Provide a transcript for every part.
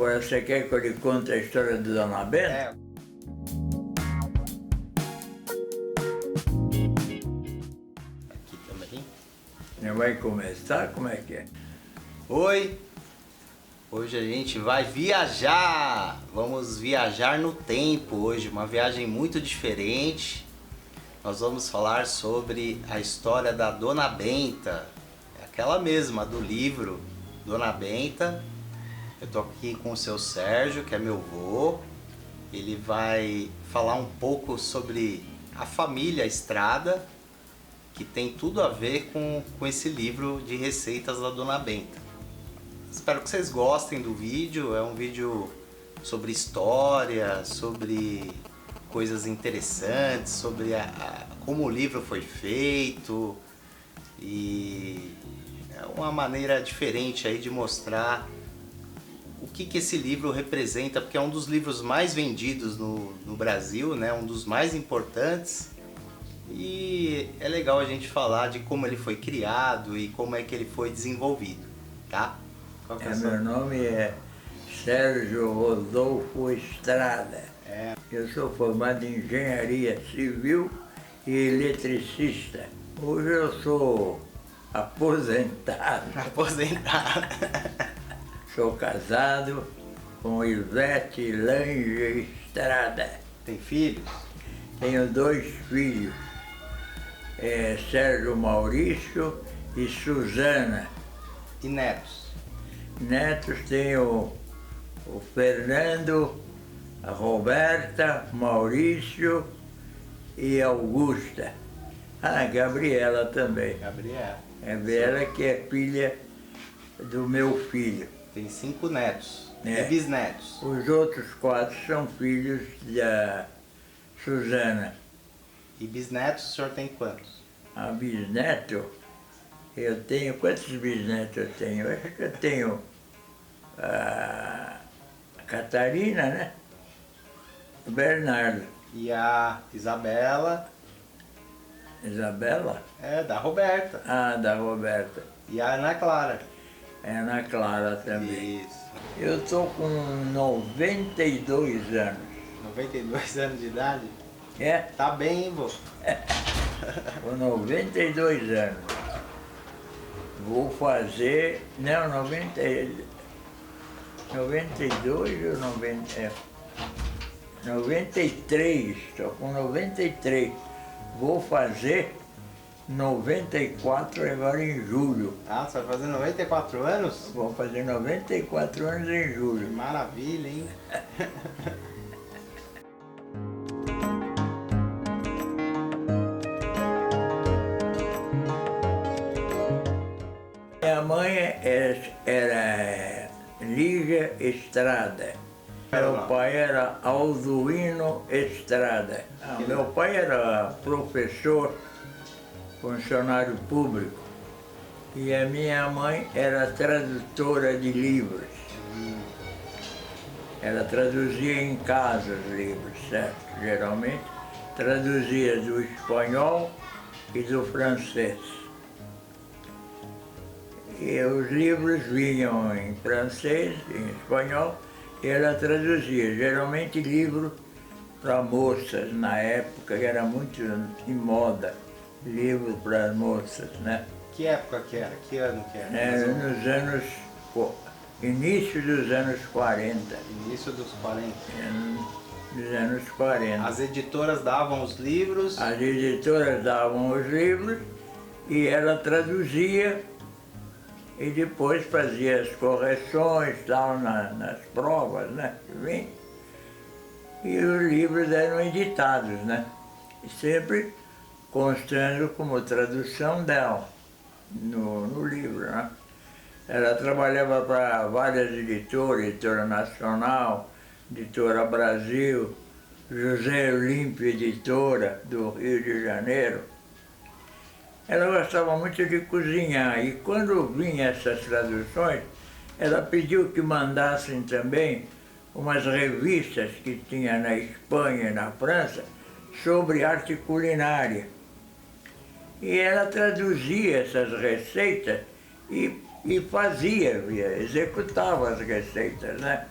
Agora, você quer que eu lhe conte a história de Dona Benta? É. Aqui também. Já vai começar? Como é que é? Oi! Hoje a gente vai viajar! Vamos viajar no tempo hoje, uma viagem muito diferente. Nós vamos falar sobre a história da Dona Benta, aquela mesma do livro Dona Benta. Eu tô aqui com o seu Sérgio, que é meu avô. Ele vai falar um pouco sobre a família Estrada, que tem tudo a ver com esse livro de receitas da Dona Benta. Espero que vocês gostem do vídeo. É um vídeo sobre história, sobre coisas interessantes, sobre como o livro foi feito, e é uma maneira diferente aí de mostrar o que esse livro representa, porque é um dos livros mais vendidos no Brasil, né? Um dos mais importantes, e é legal a gente falar de como ele foi criado e como é que ele foi desenvolvido, tá? Meu nome é Sérgio Rodolfo Estrada. Eu sou formado em Engenharia Civil e eletricista. Hoje eu sou aposentado. Aposentado. Sou casado com Ivete Lange Estrada. Tem filhos? Tenho 2 filhos, Sérgio Maurício e Suzana. E netos? Netos tenho o Fernando, a Roberta, Maurício e Augusta. Ah, Gabriela também. Gabriela. Gabriela, que é filha do meu filho. Tem 5 netos. É. E bisnetos? Os outros 4 são filhos da Suzana. E bisnetos o senhor tem quantos? A bisneto, eu tenho... Quantos bisnetos eu tenho? Eu acho que eu tenho a Catarina, né? O Bernardo. E a Isabela? Isabela? É, da Roberta. Ah, da Roberta. E a Ana Clara? É Ana Clara também. Isso. Eu tô com 92 anos. 92 anos de idade? É? Tá bem, hein, vô? Com 92 anos. Vou fazer... Não, 92 ou 90... 93, estou com 93. Vou fazer 94 agora em julho. Ah, você vai fazer 94 anos? Vou fazer 94 anos em Que julho. maravilha, hein? Minha mãe era Lígia Estrada. Meu pai era Alduino Estrada. Meu pai era professor, funcionário público, e a minha mãe era tradutora de livros. Ela traduzia em casa os livros, certo? Geralmente traduzia do espanhol e do francês. E os livros vinham em francês, em espanhol, e ela traduzia, geralmente livro para moças, na época que era muito em moda, livro para moças, né? Que época que era? Que ano que era? Era nos anos, início dos anos 40. Início dos 40. Dos anos 40. As editoras davam os livros. As editoras davam os livros e ela traduzia e depois fazia as correções tal, nas provas, né? E os livros eram editados, né? E sempre constando como tradução dela no livro, né? Ela trabalhava para várias editoras, Editora Nacional, Editora Brasil, José Olímpio Editora, do Rio de Janeiro. Ela gostava muito de cozinhar e quando vinham essas traduções, ela pediu que mandassem também umas revistas que tinha na Espanha e na França sobre arte culinária. E ela traduzia essas receitas e fazia, executava as receitas, né?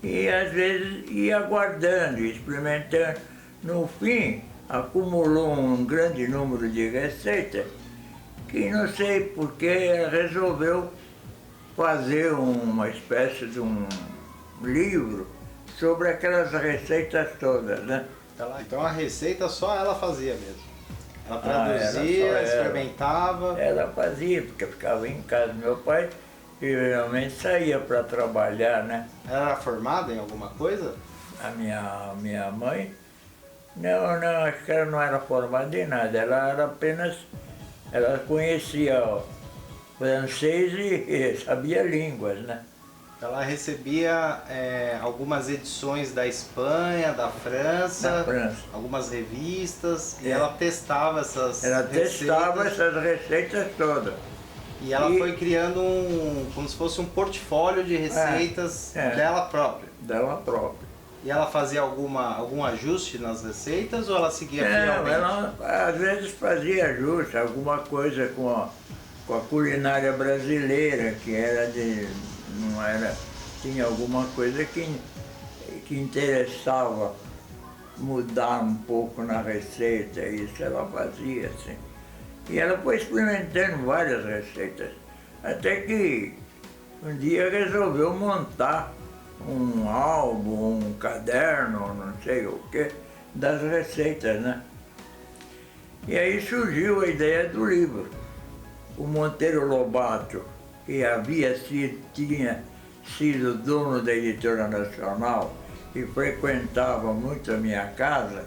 e às vezes ia guardando, experimentando. No fim, acumulou um grande número de receitas que não sei por que resolveu fazer uma espécie de um livro sobre aquelas receitas todas, né? Então a receita só ela fazia mesmo. Ela Era traduzia, só ela. experimentava. Ela fazia, porque ficava em casa. Meu pai geralmente saía para trabalhar, né? Ela era formada em alguma coisa? A minha mãe, não, acho que ela não era formada em nada. Ela era apenas, ela conhecia o francês e sabia línguas, né? Ela recebia algumas edições da Espanha, da França, Da França. algumas revistas, e É. ela testava essas Ela receitas. testava essas receitas todas. E ela E- foi criando como se fosse um portfólio de receitas É. dela própria. Dela própria. E ela fazia algum ajuste nas receitas ou ela seguia Não, fielmente? ela às vezes fazia ajuste, alguma coisa com a culinária brasileira, que era não era, tinha alguma coisa que interessava mudar um pouco na receita, isso ela fazia assim. E ela foi experimentando várias receitas, até que um dia resolveu montar um álbum, um caderno, não sei o que, das receitas, né? E aí surgiu a ideia do livro. O Monteiro Lobato, que tinha sido dono da Editora Nacional e frequentava muito a minha casa,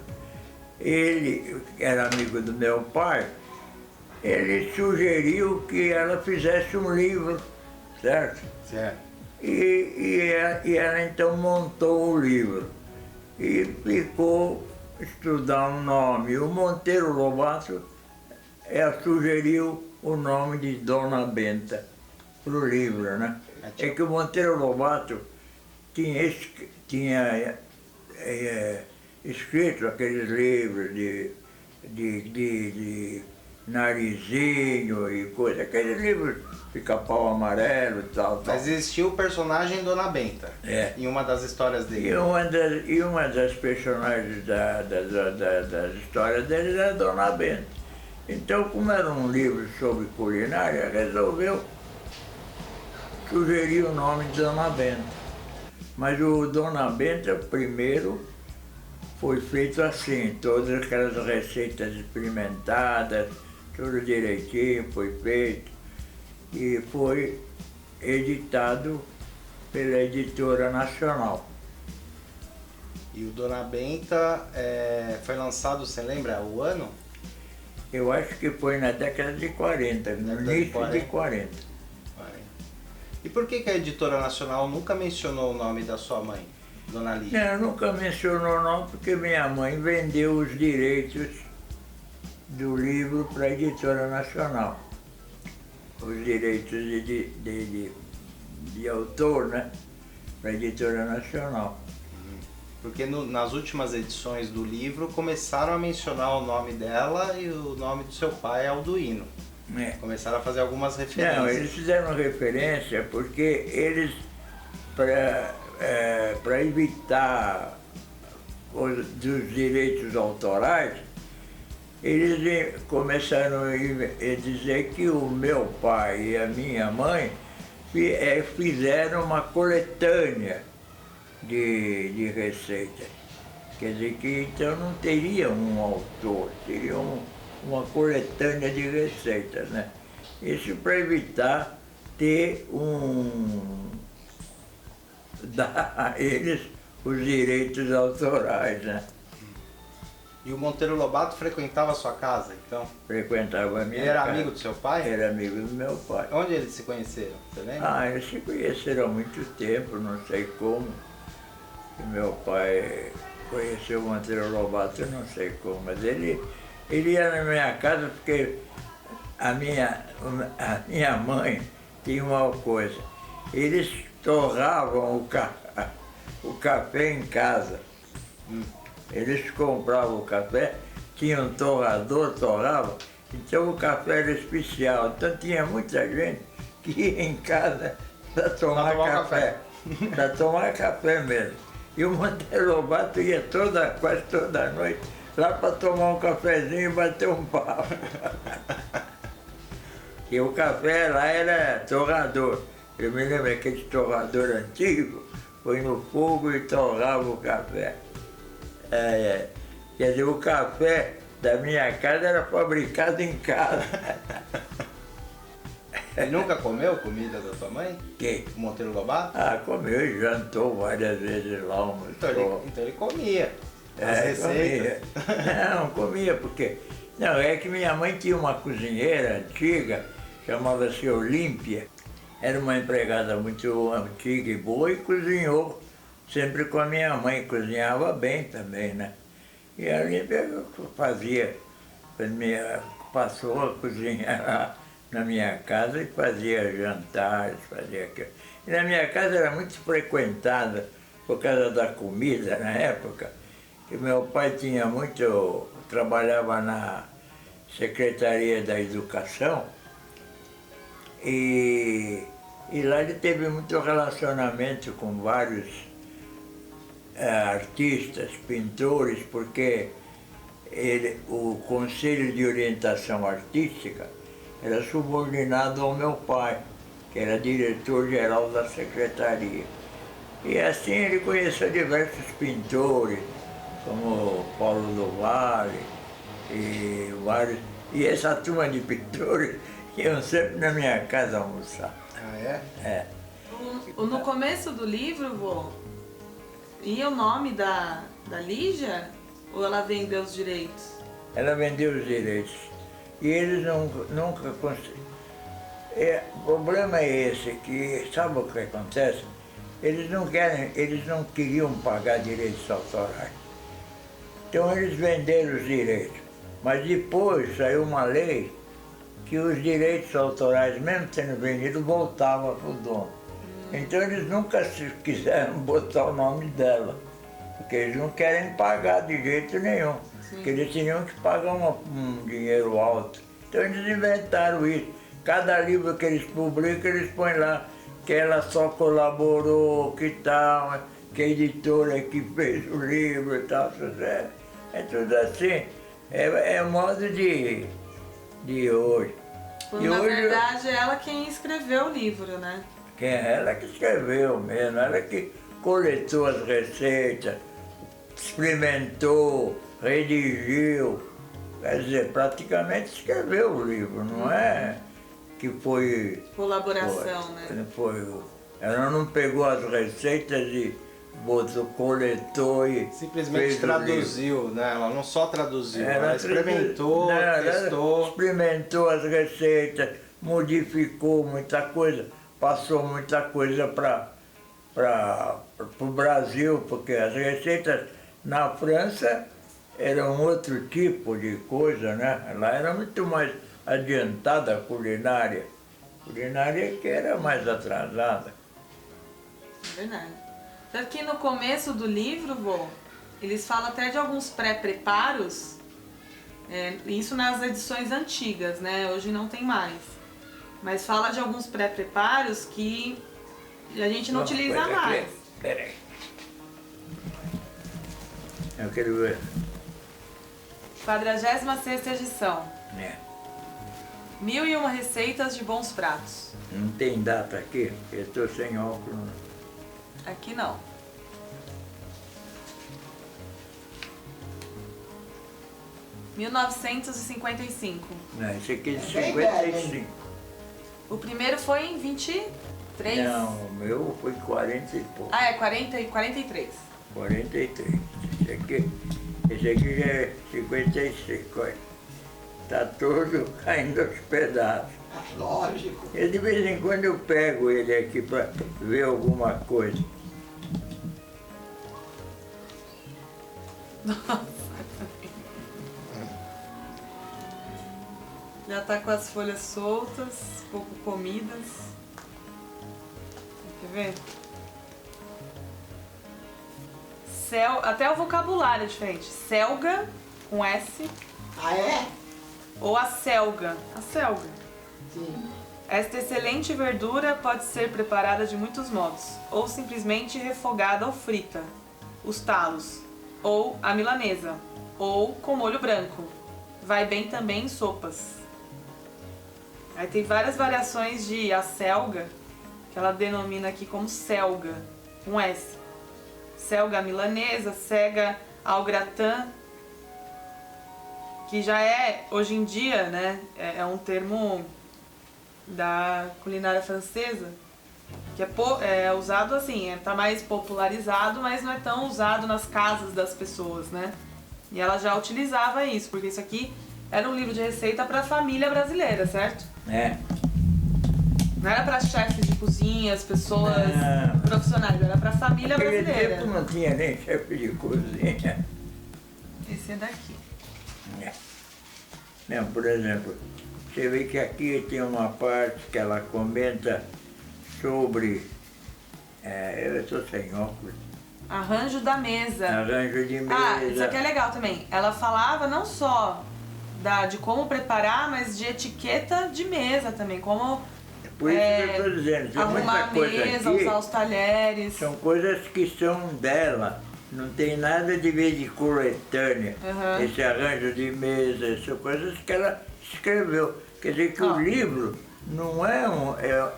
ele era amigo do meu pai, ele sugeriu que ela fizesse um livro, certo? Certo. E ela então montou o livro e ficou estudando o nome. O Monteiro Lobato sugeriu o nome de Dona Benta para o livro, né? É que o Monteiro Lobato tinha escrito aqueles livros de Narizinho e coisa, aqueles livros Pica-Pau Amarelo e tal. Mas existiu o personagem Dona Benta em uma das histórias dele. E uma das personagens das histórias dele era a Dona Benta. Então, como era um livro sobre culinária, resolveu sugerir o nome de Dona Benta. Mas o Dona Benta primeiro foi feito assim, todas aquelas receitas experimentadas, tudo direitinho foi feito e foi editado pela Editora Nacional. E o Dona Benta foi lançado, você lembra o ano? Eu acho que foi na década de 40, no Década de início 40. de 40. E por que a Editora Nacional nunca mencionou o nome da sua mãe, Dona Lídia? Não, nunca mencionou não, porque minha mãe vendeu os direitos do livro para a Editora Nacional. Os direitos de autor, né? Para a Editora Nacional. Porque nas últimas edições do livro começaram a mencionar o nome dela e o nome do seu pai, Alduíno. É. Começaram a fazer algumas referências. Não, eles fizeram referência porque eles, para evitar dos direitos autorais, eles começaram a dizer que o meu pai e a minha mãe fizeram uma coletânea de receitas. Quer dizer que então não teria um autor, teria uma coletânea de receitas, né? Isso para evitar ter dar a eles os direitos autorais, né? E o Monteiro Lobato frequentava a sua casa, então? Frequentava a minha Ele era casa. amigo do seu pai? Era amigo do meu pai. Onde eles se conheceram? Você lembra? Ah, eles se conheceram há muito tempo, não sei como. E meu pai conheceu o Monteiro Lobato, não sei como, mas ele ia na minha casa porque a minha mãe tinha uma coisa. Eles torravam o café em casa. Eles compravam o café, tinha um torrador, torravam, então o café era especial. Então tinha muita gente que ia em casa para tomar café. para tomar café mesmo. E o Monteiro Lobato ia quase toda noite lá para tomar um cafezinho e bater um papo. E o café lá era torrador. Eu me lembro aquele torrador antigo, põe no fogo e torrava o café. Quer dizer, o café da minha casa era fabricado em casa. E nunca comeu comida da sua mãe? Quem? O Monteiro Lobato? Ah, comeu e jantou várias vezes lá, almoçou. Então ele comia. As receitas. Comia. Não, comia porque... Não, é que minha mãe tinha uma cozinheira antiga, chamava-se Olímpia. Era uma empregada muito antiga e boa e cozinhou sempre com a minha mãe. Cozinhava bem também, né? E a Olímpia fazia, passou a cozinhar lá na minha casa e fazia jantares, fazia aquilo. E na minha casa era muito frequentada por causa da comida na época. E meu pai tinha muito, trabalhava na Secretaria da Educação e lá ele teve muito relacionamento com vários artistas, pintores, porque o Conselho de Orientação Artística era subordinado ao meu pai, que era diretor-geral da Secretaria. E assim ele conheceu diversos pintores, como Paulo do Vale e vários. E essa turma de pintores iam sempre na minha casa almoçar. Ah, é? É. No começo do livro, vô, ia o nome da Lígia ou ela vendeu os direitos? Ela vendeu os direitos. E eles nunca conseguiram. O problema é esse, que sabe o que acontece? Eles não queriam pagar direitos autorais. Então eles venderam os direitos. Mas depois saiu uma lei que os direitos autorais, mesmo sendo vendidos, voltavam para o dono. Então eles nunca quiseram botar o nome dela, porque eles não querem pagar de jeito nenhum. Sim. Porque eles tinham que pagar um dinheiro alto. Então eles inventaram isso. Cada livro que eles publicam, eles põem lá que ela só colaborou, que tal, que a editora que fez o livro e tal. É tudo assim. É modo de hoje. Quando, na verdade, é ela quem escreveu o livro, né? Ela que escreveu mesmo, ela que coletou as receitas, experimentou, redigiu, quer dizer, praticamente escreveu o livro, não é que foi... Colaboração, né? Ela não pegou as receitas e coletou e simplesmente traduziu, né? Ela não só traduziu, ela experimentou, testou. Ela experimentou as receitas, modificou muita coisa, passou muita coisa para o Brasil, porque as receitas na França eram outro tipo de coisa, né? Lá era muito mais adiantada a culinária. Culinária que era mais atrasada. É verdade. Tanto que no começo do livro, vô, eles falam até de alguns pré-preparos, isso nas edições antigas, né? Hoje não tem mais. Mas fala de alguns pré-preparos que a gente não utiliza mais. Peraí. Eu quero ver. 46ª edição. É. 1001 receitas de bons pratos. Não tem data aqui, eu estou sem óculos. Aqui não. (1955). Não, esse aqui é de 55. O primeiro foi em 23? Não, o meu foi 40 e pouco. Ah, é 40 e 43. 43. Esse aqui já é 55, olha. Tá todo caindo aos pedaços. Lógico. E de vez em quando eu pego ele aqui para ver alguma coisa. Nossa. Já tá com as folhas soltas, pouco comidas. Quer ver? Até o vocabulário é diferente. Selga, com S. Ah, é? Ou a selga. A selga. Sim. Esta excelente verdura pode ser preparada de muitos modos, ou simplesmente refogada ou frita, os talos, ou a milanesa, ou com molho branco. Vai bem também em sopas. Aí tem várias variações de acelga, que ela denomina aqui como selga, com S. Selga milanesa, cega ao gratin, que já é, hoje em dia, né, é um termo da culinária francesa, que é usado assim, tá mais popularizado, mas não é tão usado nas casas das pessoas, né? E ela já utilizava isso, porque isso aqui era um livro de receita para a família brasileira, certo? É. Não era para chefes de cozinha, as pessoas profissionais, era para a família Naquele brasileira. tempo não tinha nem chefe de cozinha. Esse é daqui. É. Não, por exemplo, você vê que aqui tem uma parte que ela comenta sobre... eu estou sem óculos. Arranjo da mesa. Arranjo de mesa. Ah, isso aqui é legal também. Ela falava não só de como preparar, mas de etiqueta de mesa também, como Por isso que eu estou dizendo, tem muita arrumar a coisa mesa, aqui, usar os talheres. são coisas que são dela. Não tem nada de ver de coletânea. Uhum. Esse arranjo de mesa, são coisas que ela escreveu. Quer dizer que o livro não é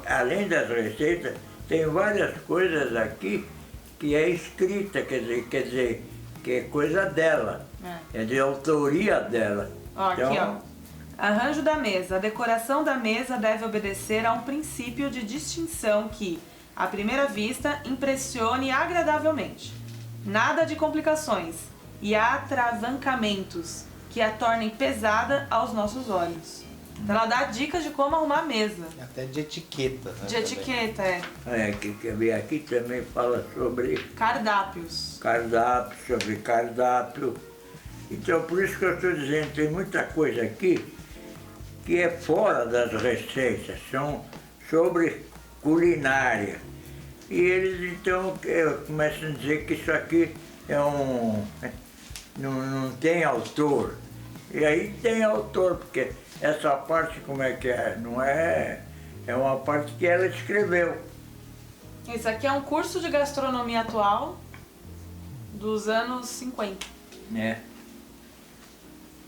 além das receitas, tem várias coisas aqui que é escrita, quer dizer, que é coisa dela. É de autoria dela. Ó, então, aqui, ó. Arranjo da mesa. A decoração da mesa deve obedecer a um princípio de distinção que, à primeira vista, impressione agradavelmente. Nada de complicações e atravancamentos que a tornem pesada aos nossos olhos. Então ela dá dicas de como arrumar a mesa. Até de etiqueta. Né, De etiqueta, é. aqui também fala sobre Cardápios. sobre cardápio. Então, por isso que eu estou dizendo, tem muita coisa aqui que é fora das receitas, são sobre culinária. E eles, então, começam a dizer que isso aqui não tem autor. E aí tem autor, porque essa parte, como é que é? Não é... É uma parte que ela escreveu. Isso aqui é um curso de gastronomia atual dos anos 50. Né?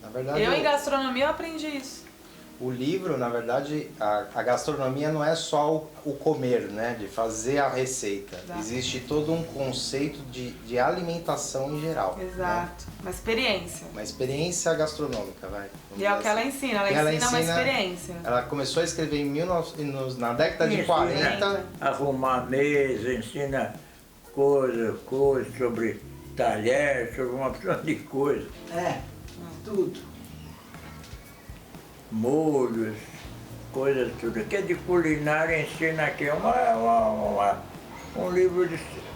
Na verdade, Eu em gastronomia eu aprendi isso. o livro, na verdade, a gastronomia não é só o comer, né? De fazer a receita. Exato. Existe todo um conceito de alimentação em geral. Exato. Né? Uma experiência. Uma experiência gastronômica, vai. E é o que ela assim. ensina, Ela ensina uma ensina- experiência. Ela começou a escrever na década de Ensina 40. a arrumar mesa, ensina coisas sobre talher, sobre uma opção de coisas. Tudo. Molhos, coisas tudo. Que é de culinária ensina aqui. É um livro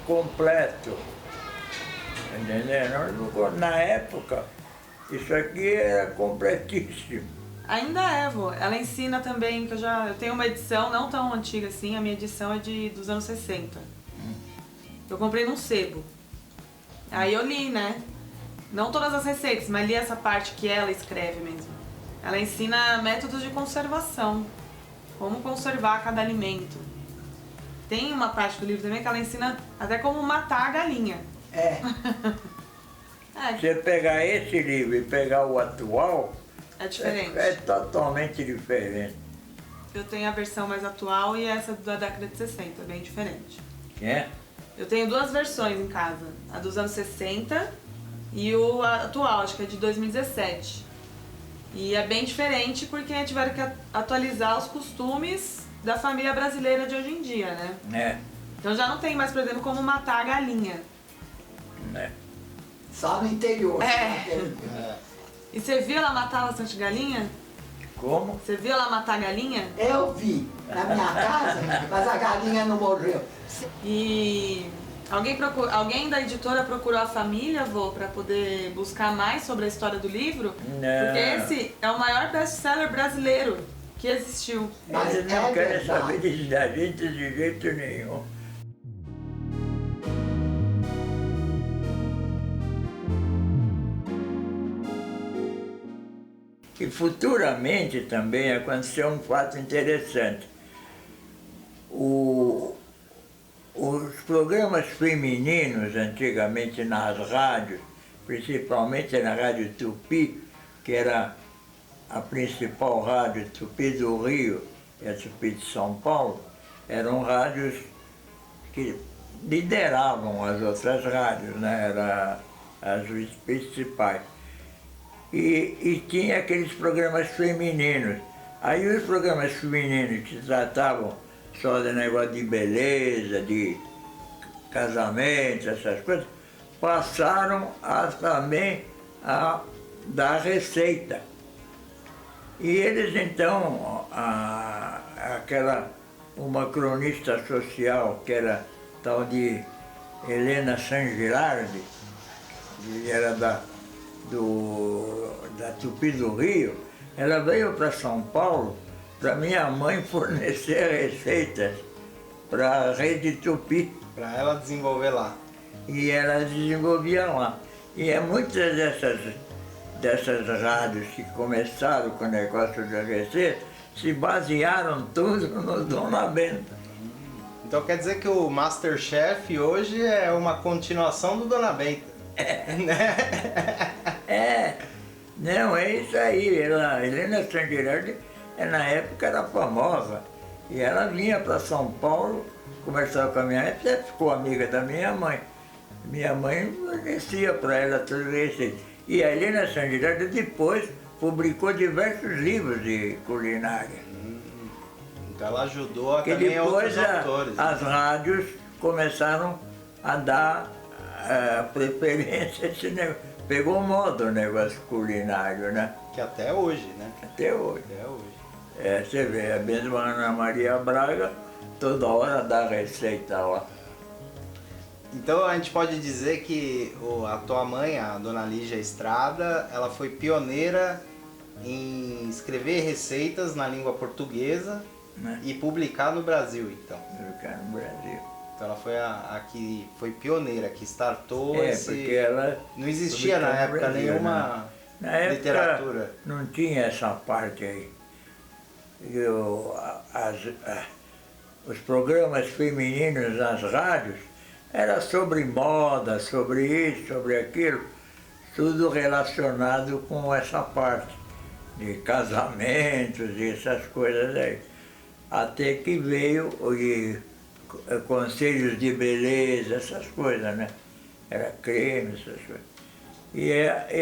completo. Entendeu? Na época, isso aqui era completíssimo. Ainda é, vô. Ela ensina também, que eu tenho uma edição não tão antiga assim, a minha edição é dos anos 60. Eu comprei num sebo. Aí eu li, né? Não todas as receitas, mas li essa parte que ela escreve mesmo. Ela ensina métodos de conservação. Como conservar cada alimento. Tem uma parte do livro também que ela ensina até como matar a galinha. Você pegar esse livro e pegar o atual, É diferente. é totalmente diferente. Eu tenho a versão mais atual e essa da década de 60, bem diferente. É? Eu tenho duas versões em casa. A dos anos 60 e o atual, acho que é de 2017. E é bem diferente porque tiveram que atualizar os costumes da família brasileira de hoje em dia, né? É. Então já não tem mais, por exemplo, como matar a galinha. É. Só no interior. E você viu ela matar bastante galinha? Como? Você viu ela matar a galinha? Eu vi na minha casa, mas a galinha não morreu. E alguém da editora procurou a família, vô, para poder buscar mais sobre a história do livro? Não. Porque esse é o maior best-seller brasileiro que existiu. Mas Eles não é querem verdade. saber da gente de jeito nenhum. E futuramente também aconteceu um fato interessante. os programas femininos antigamente nas rádios, principalmente na Rádio Tupi, que era a principal rádio Tupi do Rio e a Tupi de São Paulo, eram rádios que lideravam as outras rádios, né? Eram as principais. E tinha aqueles programas femininos. Aí os programas femininos que tratavam só de negócio de beleza, de casamento, essas coisas, passaram também a dar receita. E eles então, uma cronista social que era tal de Helena San Girardi, que era da Tupi do Rio, ela veio para São Paulo para minha mãe fornecer receitas para a Rede Tupi. Para ela desenvolver lá. E ela desenvolvia lá. E muitas dessas rádios que começaram com o negócio de receita se basearam tudo no Dona Benta. Então quer dizer que o Masterchef hoje é uma continuação do Dona Benta. Não, é isso aí. A Helena San Girardi, na época, era famosa. E ela vinha para São Paulo, conversava com a minha mãe, ficou amiga da minha mãe. Minha mãe fornecia para ela todas as receitas. E a Helena San Girardi depois publicou diversos livros de culinária. Então ela ajudou Porque também depois outros autores. as rádios começaram a dar preferência a esse negócio. Pegou moda o negócio culinário, né? Que até hoje, né? Até hoje. Até hoje. Você vê, a mesma Ana Maria Braga, toda hora dá receita lá. Então a gente pode dizer que a tua mãe, a Dona Lígia Estrada, ela foi pioneira em escrever receitas na língua portuguesa, Né? e publicar no Brasil, então. Ficar no Brasil. Então ela foi a que foi pioneira, que startou Porque ela... Não existia na publicou no época Brasil, nenhuma né? Na época, literatura. não tinha essa parte aí. Os programas femininos nas rádios era sobre moda, sobre isso, sobre aquilo, tudo relacionado com essa parte de casamentos e essas coisas aí. Até que veio conselhos de beleza, essas coisas, né? Era creme, essas coisas. E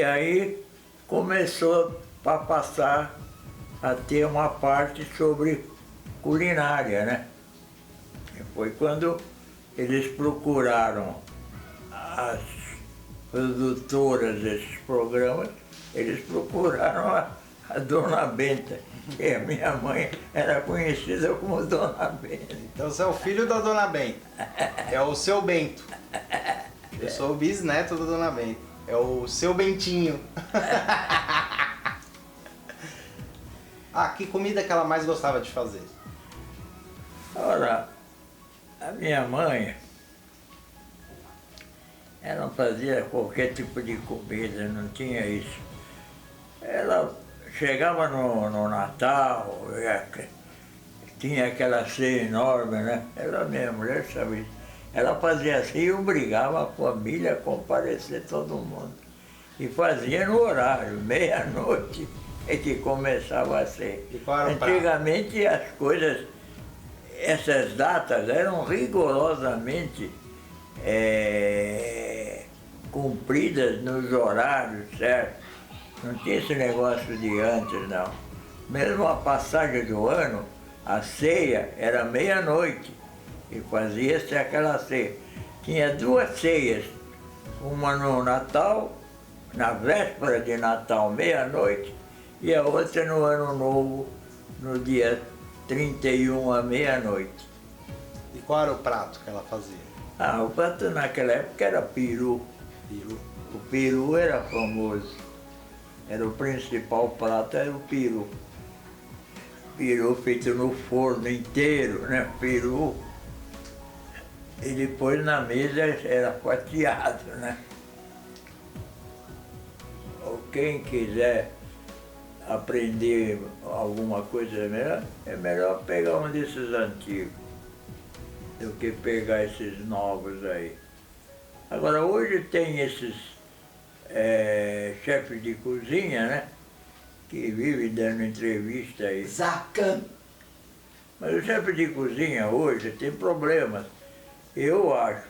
aí começou a passar a ter uma parte sobre culinária, né? E foi quando eles procuraram as produtoras desses programas, eles procuraram a Dona Benta, que a minha mãe era conhecida como Dona Benta. Então você é o filho da Dona Benta. É o seu Bento. Eu sou o bisneto da Dona Benta. É o seu Bentinho. Que comida que ela mais gostava de fazer? Ora, a minha mãe, ela não fazia qualquer tipo de comida, não tinha isso. Ela chegava no Natal, tinha aquela ceia enorme, né? Ela, minha mulher, sabe isso. Ela fazia assim e obrigava a família a comparecer todo mundo. E fazia no horário, meia-noite, é que começava a ceia. E qual era o prato? Antigamente as coisas, essas datas eram rigorosamente cumpridas nos horários certos. Não tinha esse negócio de antes, não. Mesmo a passagem do ano, a ceia era meia-noite e fazia-se aquela ceia. Tinha duas ceias, uma no Natal, na véspera de Natal, meia-noite, e a outra no Ano Novo, no dia 31 à meia-noite. E qual era o prato que ela fazia? O prato naquela época era peru. Peru. O peru era famoso. Era o principal prato, era o peru. Peru feito no forno inteiro, né? Peru. E depois na mesa era fatiado, né? Ou quem quiser aprender alguma coisa melhor, é melhor pegar um desses antigos. do que pegar esses novos aí. Agora, hoje tem esses chefes de cozinha, né? Que vivem dando entrevista aí. Zacan. Mas o chefe de cozinha hoje tem problemas. Eu acho,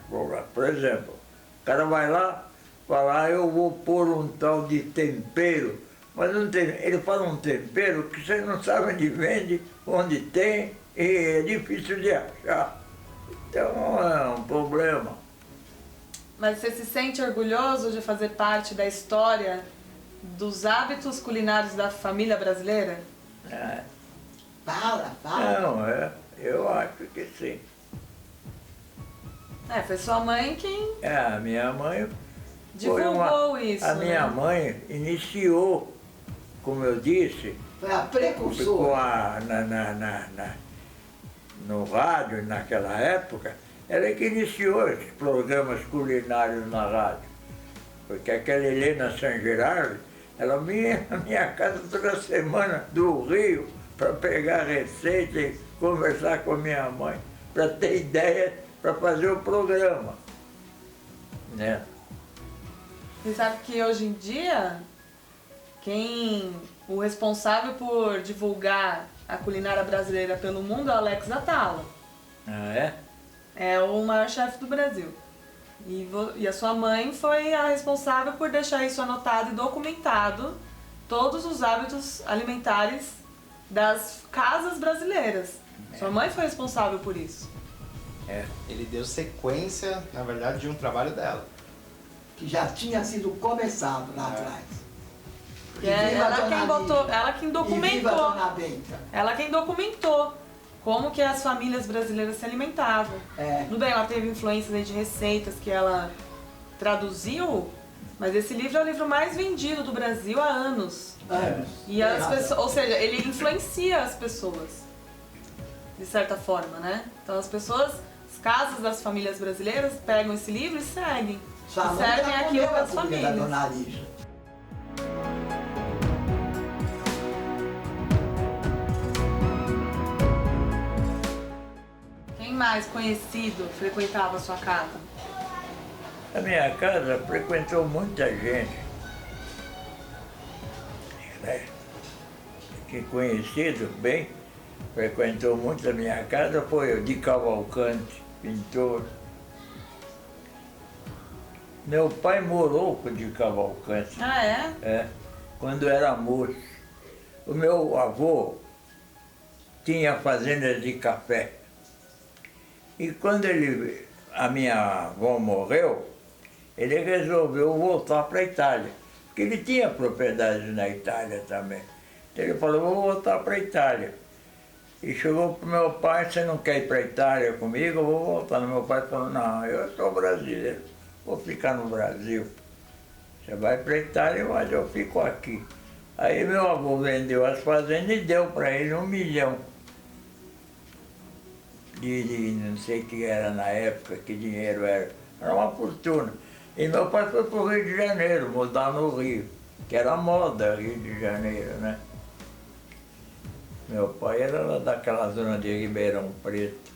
por exemplo, o cara vai lá, fala, eu vou pôr um tal de tempero, mas não tem, ele fala um tempero que você não sabe onde vende, onde tem, e é difícil de achar. Então é um problema. Mas você se sente orgulhoso de fazer parte da história dos hábitos culinários da família brasileira? É. Fala. Não, eu acho que sim. Foi sua mãe quem A minha mãe divulgou isso, A minha né? mãe iniciou, como eu disse, Foi a com precursora. no rádio naquela época, ela é que iniciou esses programas culinários na rádio. Porque aquela Helena San Gerardo, ela vinha na minha casa toda semana do Rio para pegar receita e conversar com a minha mãe, para ter ideia para fazer o programa. Né? Você sabe que hoje em dia, o responsável por divulgar a culinária brasileira pelo mundo é o Alex Atala. Ah, é? É o maior chefe do Brasil. E a sua mãe foi a responsável por deixar isso anotado e documentado, todos os hábitos alimentares das casas brasileiras. Sua mãe foi responsável por isso. Ele deu sequência, na verdade, de um trabalho dela. Que já tinha sido começado lá atrás. E ela quem E viva a documentou. Dona Benta. Ela quem documentou como que as famílias brasileiras se alimentavam. Tudo bem, ela teve influências aí de receitas que ela traduziu, mas esse livro é o livro mais vendido do Brasil há anos. E as pessoas, ou seja, ele influencia as pessoas, de certa forma, né? Então as pessoas, as casas das famílias brasileiras pegam esse livro e seguem. Sua E mãe servem já aquilo comeu para a as comida da famílias. Dona Lígia. Quem mais conhecido frequentava a sua casa? A minha casa frequentou muita gente. Né? Que conhecido bem, frequentou muito a minha casa foi o de Cavalcante, pintor. Meu pai morou com o de Cavalcante. Ah, é? Quando era moço. O meu avô tinha fazenda de café. E quando a minha avó morreu, ele resolveu voltar para a Itália. Porque ele tinha propriedades na Itália também. Então ele falou, vou voltar para a Itália. E chegou para o meu pai, você não quer ir para a Itália comigo? Eu vou voltar. Meu pai falou, não, eu sou brasileiro, vou ficar no Brasil. Você vai para a Itália, mas eu fico aqui. Aí meu avô vendeu as fazendas e deu para ele 1 milhão. De não sei o que era na época, que dinheiro era. Era uma fortuna. E meu pai foi para o Rio de Janeiro, mudar no Rio, que era moda Rio de Janeiro, né? Meu pai era lá daquela zona de Ribeirão Preto.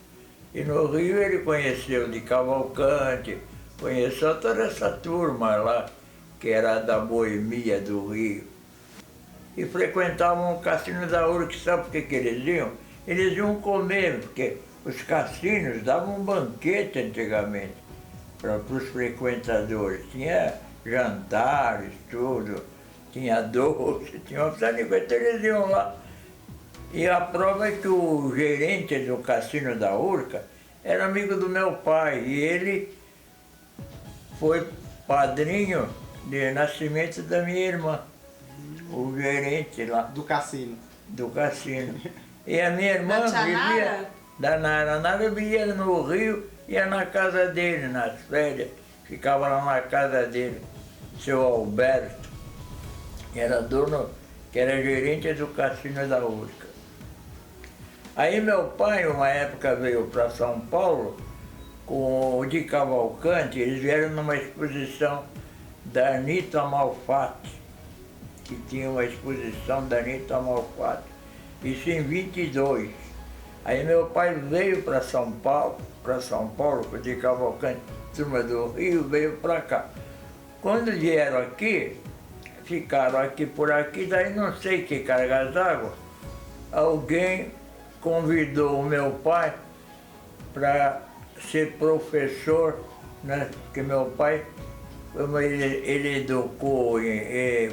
E no Rio ele conheceu de Cavalcante, conheceu toda essa turma lá, que era da boemia do Rio. E frequentavam o Cassino da Urca, sabe por que eles iam? Eles iam comer, porque os cassinos davam um banquete antigamente para os frequentadores. Tinha jantares, tudo, tinha doce, tinha uma opção de coisa, então eles iam lá. E a prova é que o gerente do Cassino da Urca era amigo do meu pai e ele foi padrinho de nascimento da minha irmã, o gerente lá Do cassino. do cassino. E a minha irmã Da tia vivia Nara? da Nara. A Nara vivia no Rio, ia na casa dele, nas férias. Ficava lá na casa dele, seu Alberto, que era dono, que era gerente do Cassino da Urca. Aí meu pai, uma época, veio para São Paulo com o de Cavalcante, eles vieram numa exposição da Anitta Malfatti, que tinha uma exposição da Anitta Malfatti. Isso em 22. Aí meu pai veio para São Paulo, de Cavalcante, turma do Rio, veio para cá. Quando vieram aqui, ficaram aqui por aqui, daí não sei que cargas d'água, alguém convidou o meu pai para ser professor, né? Porque meu pai, como ele educou,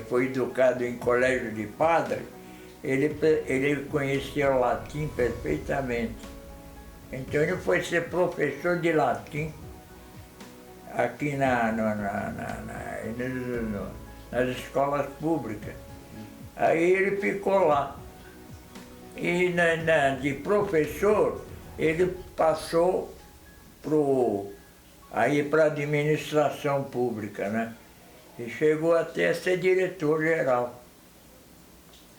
foi educado em colégio de padre, ele conhecia o latim perfeitamente. Então ele foi ser professor de latim aqui nas escolas públicas. Aí ele ficou lá. E de professor, ele passou para a administração pública, né? E chegou até a ser diretor-geral.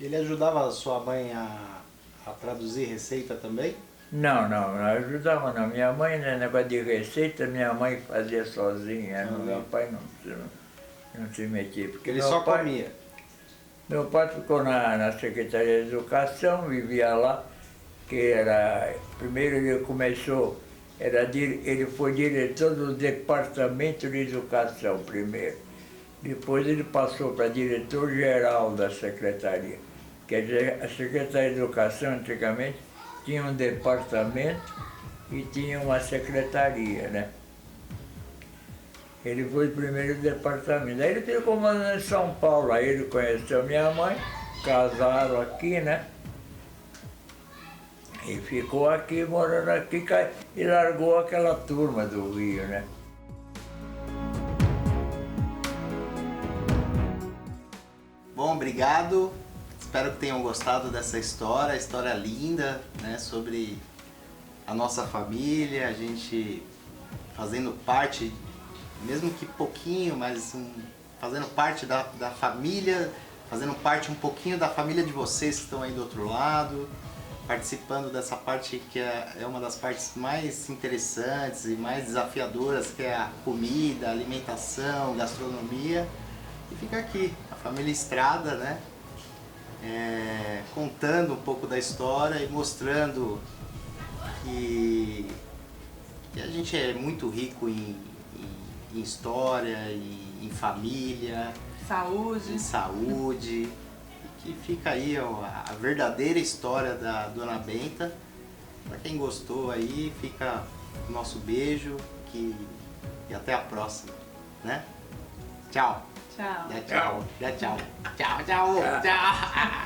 Ele ajudava a sua mãe a traduzir receita também? Não ajudava não. Minha mãe, né, negócio de receita, minha mãe fazia sozinha. Meu pai não se metia. Porque ele só comia? Meu pai ficou na Secretaria de Educação, vivia lá, primeiro ele começou, ele foi diretor do Departamento de Educação primeiro. Depois ele passou para diretor-geral da Secretaria. Quer dizer, a Secretaria de Educação antigamente tinha um departamento e tinha uma secretaria, né? Ele foi primeiro do departamento. Aí ele ficou morando em São Paulo, aí ele conheceu minha mãe, casaram aqui, né? E ficou aqui, morando aqui, e largou aquela turma do Rio, né? Bom, obrigado. Espero que tenham gostado dessa história linda, né? Sobre a nossa família, a gente fazendo parte, mesmo que pouquinho, mas fazendo parte da família, fazendo parte um pouquinho da família de vocês que estão aí do outro lado, participando dessa parte que é uma das partes mais interessantes e mais desafiadoras, que é a comida, a alimentação, gastronomia. E fica aqui, a família Estrada, né? Contando um pouco da história e mostrando que a gente é muito rico em história, em família, saúde. em saúde, e que fica aí a verdadeira história da Dona Benta. Para quem gostou aí, fica o nosso beijo e até a próxima, né? Tchau. Tchau. Tchau. Tchau. Tchau. Tchau.